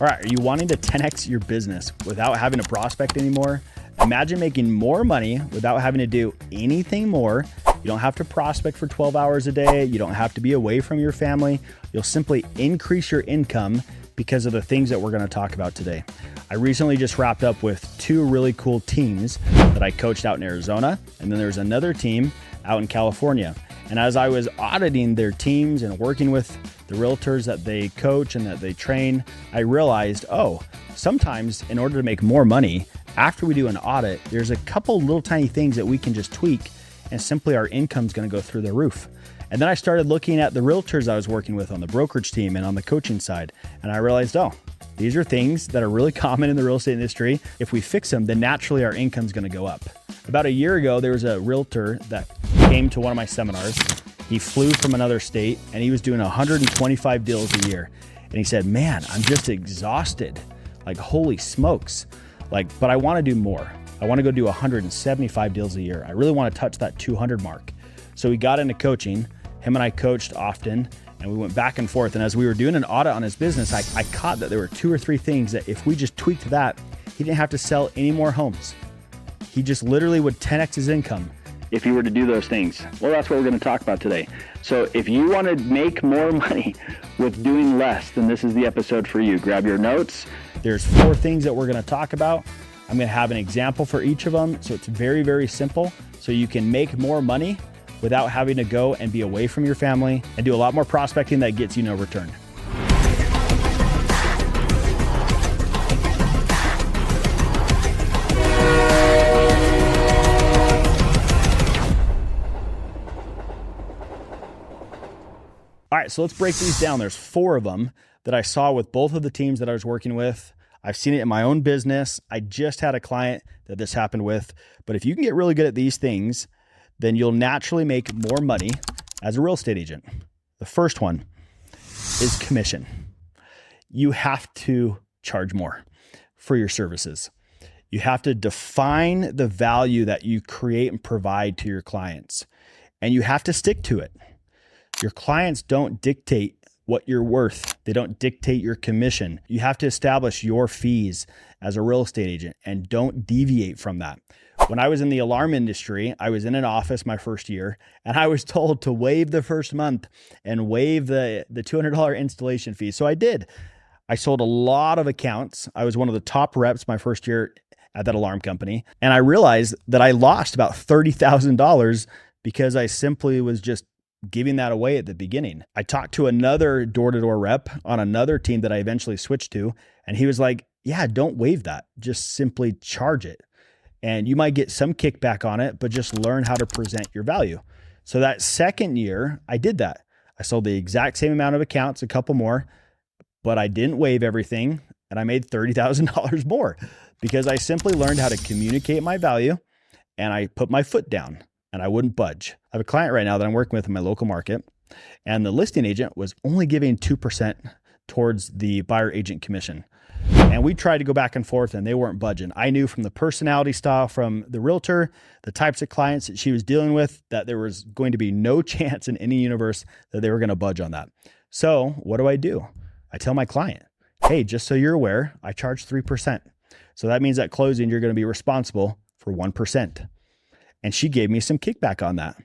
All right, are you wanting to 10x your business without having to prospect anymore? Imagine making more money without having to do anything more. You don't have to prospect for 12 hours a day. You don't have to be away from your family. You'll simply increase your income because of the things that we're going to talk about today. I recently just wrapped up with 2 really cool teams that I coached out in Arizona, and then there's another team out in California. And as I was auditing their teams and working with the realtors that they coach and that they train, I realized, sometimes in order to make more money, after we do an audit, there's a couple little tiny things that we can just tweak and simply our income's going to go through the roof. And then I started looking at the realtors I was working with on the brokerage team and on the coaching side. And I realized, these are things that are really common in the real estate industry. If we fix them, then naturally our income's going to go up. About a year ago, there was a realtor that came to one of my seminars. He flew from another state and he was doing 125 deals a year. And he said, man, I'm just exhausted. Like, holy smokes. But I want to do more. I want to go do 175 deals a year. I really want to touch that 200 mark. So we got into coaching. Him and I coached often and we went back and forth. And as we were doing an audit on his business, I caught that there were 2 or 3 things that if we just tweaked that, he didn't have to sell any more homes. He just literally would 10x his income if he were to do those things. Well, that's what we're going to talk about today. So if you want to make more money with doing less, then this is the episode for you. Grab your notes. There's 4 things that we're going to talk about. I'm going to have an example for each of them. So it's very, very simple. So you can make more money without having to go and be away from your family and do a lot more prospecting that gets you no return. All right, so let's break these down. There's 4 of them that I saw with both of the teams that I was working with. I've seen it in my own business. I just had a client that this happened with. But if you can get really good at these things, then you'll naturally make more money as a real estate agent. The first one is commission. You have to charge more for your services. You have to define the value that you create and provide to your clients, and you have to stick to it. Your clients don't dictate what you're worth. They don't dictate your commission. You have to establish your fees as a real estate agent and don't deviate from that. When I was in the alarm industry, I was in an office my first year and I was told to waive the first month and waive the $200 installation fee. So I did. I sold a lot of accounts. I was one of the top reps my first year at that alarm company. And I realized that I lost about $30,000 because I simply was just giving that away at the beginning. I talked to another door-to-door rep on another team that I eventually switched to, and he was like, yeah, don't waive that. Just simply charge it. And you might get some kickback on it, but just learn how to present your value. So that second year, I did that. I sold the exact same amount of accounts, a couple more, but I didn't waive everything, and I made $30,000 more because I simply learned how to communicate my value, and I put my foot down. And I wouldn't budge. I have a client right now that I'm working with in my local market, and the listing agent was only giving 2% towards the buyer agent commission. And we tried to go back and forth and they weren't budging. I knew from the personality style from the realtor, the types of clients that she was dealing with, that there was going to be no chance in any universe that they were going to budge on that. So what do? I tell my client, hey, just so you're aware, I charge 3%. So that means at closing, you're going to be responsible for 1%. And she gave me some kickback on that.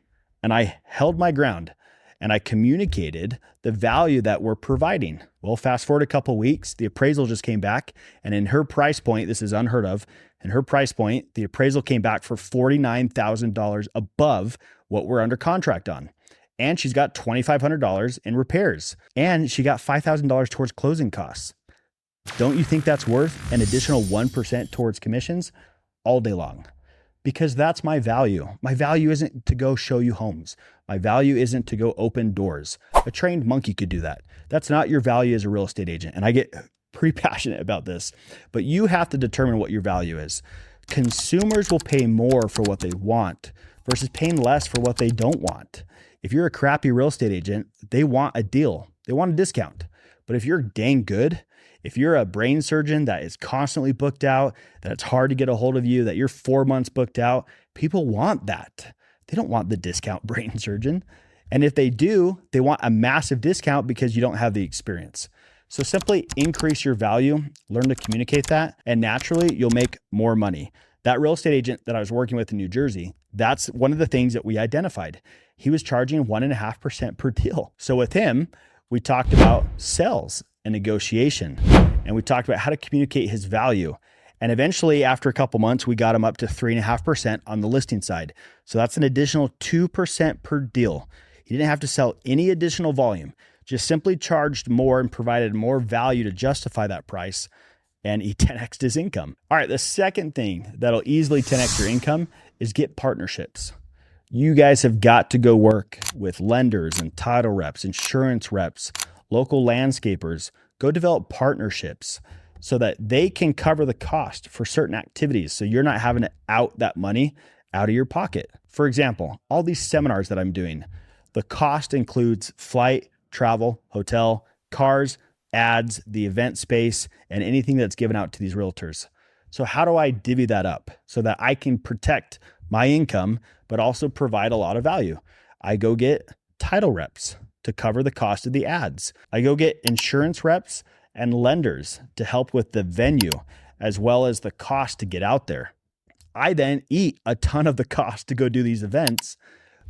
And I held my ground and I communicated the value that we're providing. Well, fast forward a couple of weeks, the appraisal just came back. And in her price point, this is unheard of. In her price point, the appraisal came back for $49,000 above what we're under contract on. And she's got $2,500 in repairs. And she got $5,000 towards closing costs. Don't you think that's worth an additional 1% towards commissions all day long? Because that's my value. My value isn't to go show you homes. My value isn't to go open doors. A trained monkey could do that. That's not your value as a real estate agent. And I get pretty passionate about this, but you have to determine what your value is. Consumers will pay more for what they want versus paying less for what they don't want. If you're a crappy real estate agent, they want a deal. They want a discount. But if you're dang good, if you're a brain surgeon that is constantly booked out, that it's hard to get a hold of you, that you're 4 months booked out, people want that. They don't want the discount brain surgeon. And if they do, they want a massive discount because you don't have the experience. So simply increase your value, learn to communicate that, and naturally you'll make more money. That real estate agent that I was working with in New Jersey, that's one of the things that we identified. He was charging 1.5% per deal. So with him, we talked about sales and negotiation, and we talked about how to communicate his value. And eventually, after a couple months, we got him up to 3.5% on the listing side. So that's an additional 2% per deal. He didn't have to sell any additional volume, just simply charged more and provided more value to justify that price, and he 10x'd his income. All right, the second thing that'll easily 10x your income is get partnerships. You guys have got to go work with lenders and title reps, insurance reps, local landscapers. Go develop partnerships so that they can cover the cost for certain activities, so you're not having to out that money out of your pocket. For example, all these seminars that I'm doing, the cost includes flight, travel, hotel, cars, ads, the event space, and anything that's given out to these realtors. So how do I divvy that up so that I can protect my income, but also provide a lot of value? I go get title reps to cover the cost of the ads. I go get insurance reps and lenders to help with the venue, as well as the cost to get out there. I then eat a ton of the cost to go do these events,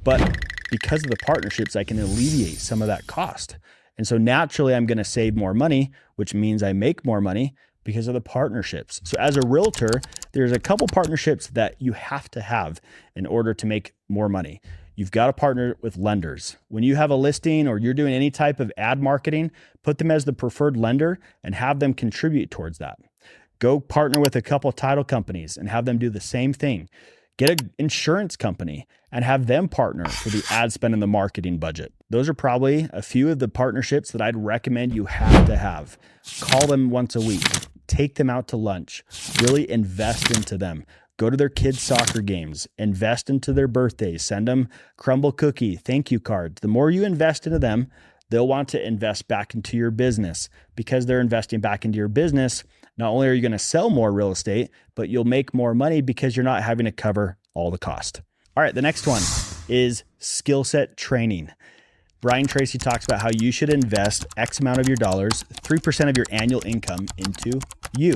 but because of the partnerships, I can alleviate some of that cost. And so naturally, I'm going to save more money, which means I make more money because of the partnerships. So as a realtor, there's a couple partnerships that you have to have in order to make more money. You've got to partner with lenders. When you have a listing or you're doing any type of ad marketing, put them as the preferred lender and have them contribute towards that. Go partner with a couple title companies and have them do the same thing. Get an insurance company and have them partner for the ad spend and the marketing budget. Those are probably a few of the partnerships that I'd recommend you have to have. Call them once a week. Take them out to lunch. Really invest into them. Go to their kids' soccer games. Invest into their birthdays. Send them crumble cookie, thank you cards. The more you invest into them, they'll want to invest back into your business. Because they're investing back into your business, not only are you going to sell more real estate, but you'll make more money because you're not having to cover all the cost. All right, the next one is skill set training. Brian Tracy talks about how you should invest X amount of your dollars, 3% of your annual income into you.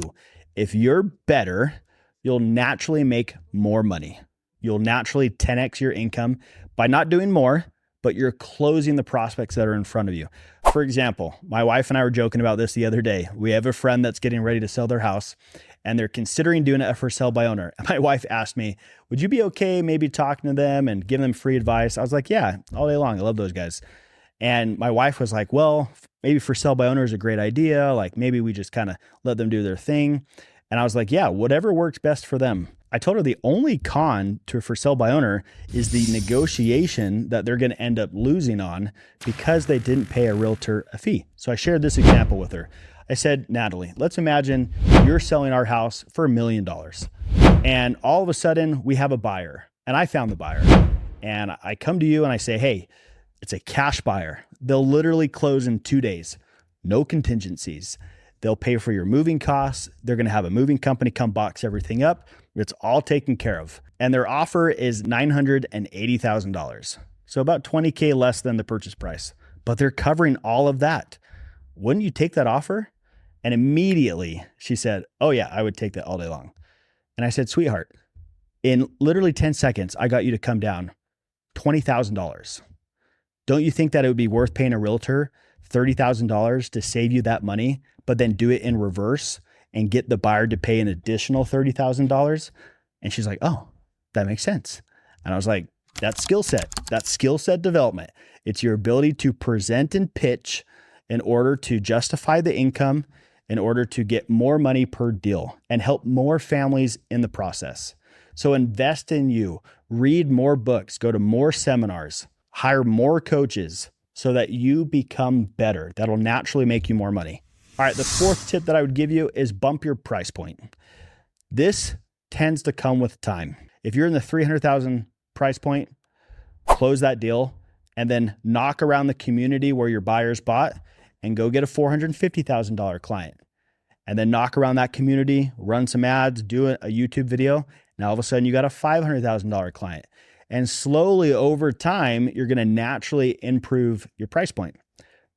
If you're better, you'll naturally make more money. You'll naturally 10x your income by not doing more, but you're closing the prospects that are in front of you. For example, my wife and I were joking about this the other day. We have a friend that's getting ready to sell their house and they're considering doing it for sale by owner. And my wife asked me, would you be okay maybe talking to them and giving them free advice? I was like, yeah, all day long. I love those guys. And my wife was like, well, maybe for sale by owner is a great idea. Like maybe we just kind of let them do their thing. And I was like, yeah, whatever works best for them. I told her the only con to for sale by owner is the negotiation that they're going to end up losing on because they didn't pay a realtor a fee. So I shared this example with her. I said, Natalie, let's imagine you're selling our house for $1 million. And all of a sudden we have a buyer and I found the buyer and I come to you and I say, hey, it's a cash buyer. They'll literally close in 2 days. No contingencies. They'll pay for your moving costs. They're going to have a moving company come box everything up. It's all taken care of. And their offer is $980,000. So about $20K less than the purchase price, but they're covering all of that. Wouldn't you take that offer? And immediately she said, oh yeah, I would take that all day long. And I said, sweetheart, in literally 10 seconds, I got you to come down $20,000. Don't you think that it would be worth paying a realtor $30,000 to save you that money, but then do it in reverse and get the buyer to pay an additional $30,000? And she's like, oh, that makes sense. And I was like, that's skill set development. It's your ability to present and pitch in order to justify the income, in order to get more money per deal and help more families in the process. So invest in you, read more books, go to more seminars, hire more coaches so that you become better. That'll naturally make you more money. All right, the fourth tip that I would give you is bump your price point. This tends to come with time. If you're in the $300,000 price point, close that deal and then knock around the community where your buyers bought and go get a $450,000 client. And then knock around that community, run some ads, do a YouTube video. Now all of a sudden you got a $500,000 client. And slowly over time, you're going to naturally improve your price point.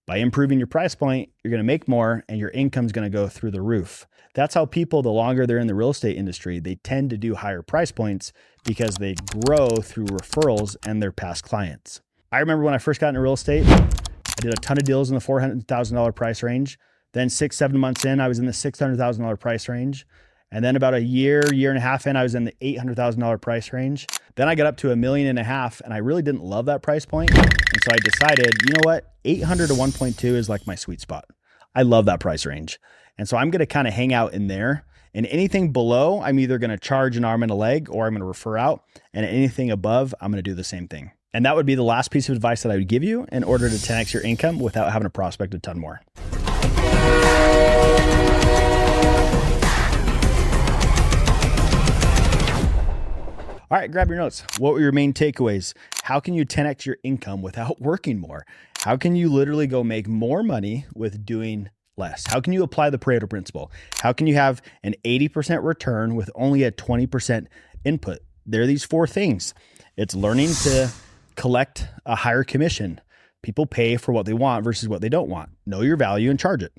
By improving your price point, you're going to make more and your income's going to go through the roof. That's how people, the longer they're in the real estate industry, they tend to do higher price points because they grow through referrals and their past clients. I remember when I first got into real estate, I did a ton of deals in the $400,000 price range. Then 6-7 months in, I was in the $600,000 price range. And then about a year and a half in, I was in the $800,000 price range. Then I got up to $1.5 million, and I really didn't love that price point. And so I decided, you know what? 800 to 1.2 is like my sweet spot. I love that price range. And so I'm going to kind of hang out in there. And anything below, I'm either going to charge an arm and a leg or I'm going to refer out. And anything above, I'm going to do the same thing. And that would be the last piece of advice that I would give you in order to 10x your income without having to prospect a ton more. All right, grab your notes. What were your main takeaways? How can you 10x your income without working more? How can you literally go make more money with doing less? How can you apply the Pareto principle? How can you have an 80% return with only a 20% input? There are these 4 things. It's learning to collect a higher commission. People pay for what they want versus what they don't want. Know your value and charge it.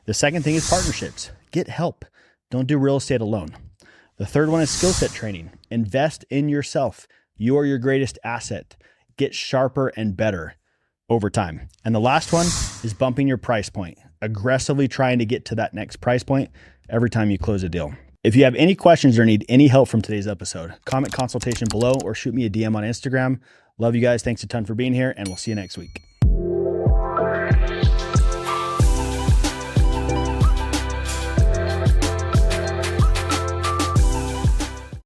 The second thing is partnerships. Get help. Don't do real estate alone. The third one is skill set training. Invest in yourself. You are your greatest asset. Get sharper and better over time. And the last one is bumping your price point. Aggressively trying to get to that next price point every time you close a deal. If you have any questions or need any help from today's episode, comment consultation below or shoot me a DM on Instagram. Love you guys. Thanks a ton for being here, and we'll see you next week.